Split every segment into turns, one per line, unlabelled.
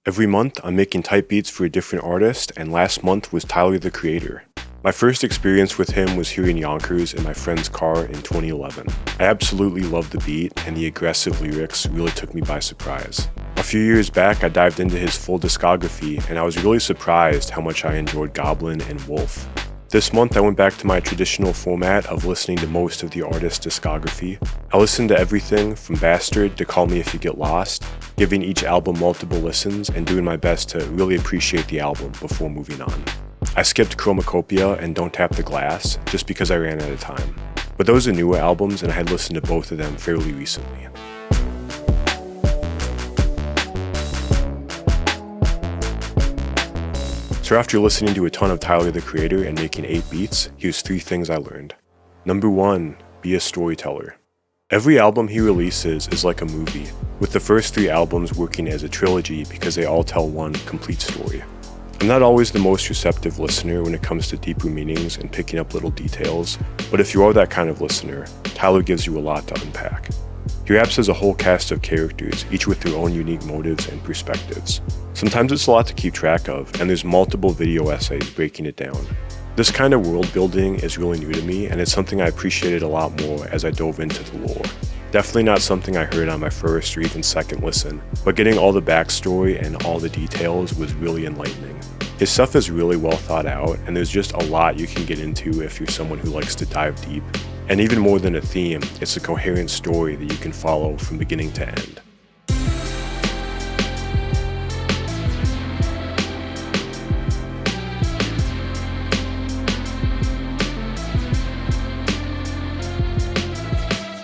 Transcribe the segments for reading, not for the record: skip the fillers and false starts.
Every month, I'm making type beats for a different artist, and last month was Tyler the Creator. My first experience with him was here in Yonkers in my friend's car in 2011. I absolutely loved the beat, and the aggressive lyrics really took me by surprise. A few years back, I dived into his full discography, and I was really surprised how much I enjoyed Goblin and Wolf. This month, I went back to my traditional format of listening to most of the artist's discography. I listened to everything from Bastard to Call Me If You Get Lost, giving each album multiple listens and doing my best to really appreciate the album before moving on. I skipped Chromacopia and Don't Tap the Glass just because I ran out of time. But those are newer albums, and I had listened to both of them fairly recently. So after listening to a ton of Tyler the Creator and making 8 beats, here's 3 things I learned. Number 1, be a storyteller. Every album he releases is like a movie, with the first 3 albums working as a trilogy because they all tell one complete story. I'm not always the most receptive listener when it comes to deeper meanings and picking up little details, but if you are that kind of listener, Tyler gives you a lot to unpack. He raps has a whole cast of characters, each with their own unique motives and perspectives. Sometimes it's a lot to keep track of, and there's multiple video essays breaking it down. This kind of world building is really new to me, and it's something I appreciated a lot more as I dove into the lore. Definitely not something I heard on my first or even second listen, but getting all the backstory and all the details was really enlightening. His stuff is really well thought out, and there's just a lot you can get into if you're someone who likes to dive deep. And even more than a theme, it's a coherent story that you can follow from beginning to end.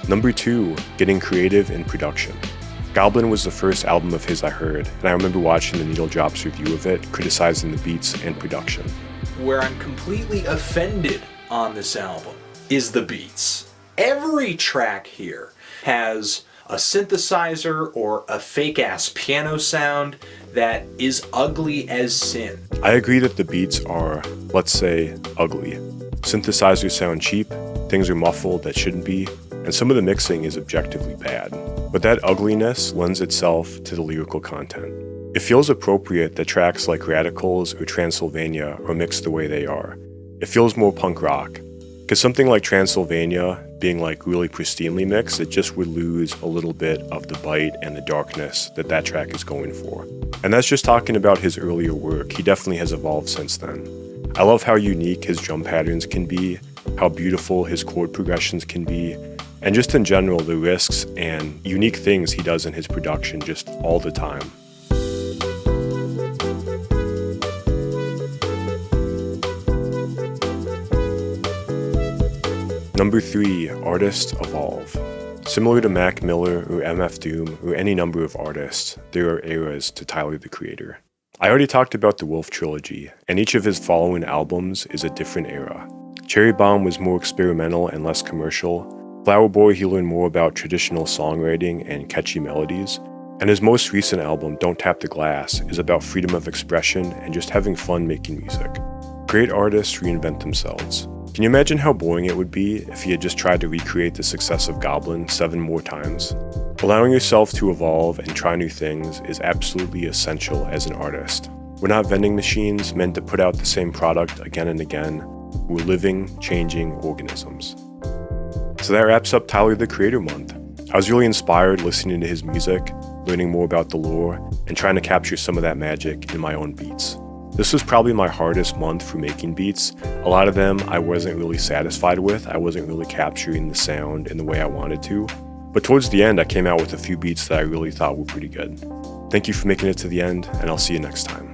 Number 2, getting creative in production. Goblin was the first album of his I heard, and I remember watching the Needle Drops review of it, criticizing the beats and production.
Where I'm completely offended on this album is the beats. Every track here has a synthesizer or a fake-ass piano sound that is ugly as sin.
I agree that the beats are, let's say, ugly. Synthesizers sound cheap, things are muffled that shouldn't be, and some of the mixing is objectively bad. But that ugliness lends itself to the lyrical content. It feels appropriate that tracks like Radicals or Transylvania are mixed the way they are. It feels more punk rock. Because something like Transylvania being like really pristinely mixed, it just would lose a little bit of the bite and the darkness that track is going for. And that's just talking about his earlier work. He definitely has evolved since then. I love how unique his drum patterns can be, how beautiful his chord progressions can be, and just in general the risks and unique things he does in his production just all the time. Number 3, artists evolve. Similar to Mac Miller or MF Doom or any number of artists, there are eras to Tyler the Creator. I already talked about the Wolf trilogy, and each of his following albums is a different era. Cherry Bomb was more experimental and less commercial. Flower Boy, he learned more about traditional songwriting and catchy melodies. And his most recent album, Don't Tap the Glass, is about freedom of expression and just having fun making music. Great artists reinvent themselves. Can you imagine how boring it would be if he had just tried to recreate the success of Goblin 7 more times? Allowing yourself to evolve and try new things is absolutely essential as an artist. We're not vending machines meant to put out the same product again and again. We're living, changing organisms. So that wraps up Tyler the Creator month. I was really inspired listening to his music, learning more about the lore, and trying to capture some of that magic in my own beats. This was probably my hardest month for making beats. A lot of them I wasn't really satisfied with. I wasn't really capturing the sound in the way I wanted to. But towards the end, I came out with a few beats that I really thought were pretty good. Thank you for making it to the end, and I'll see you next time.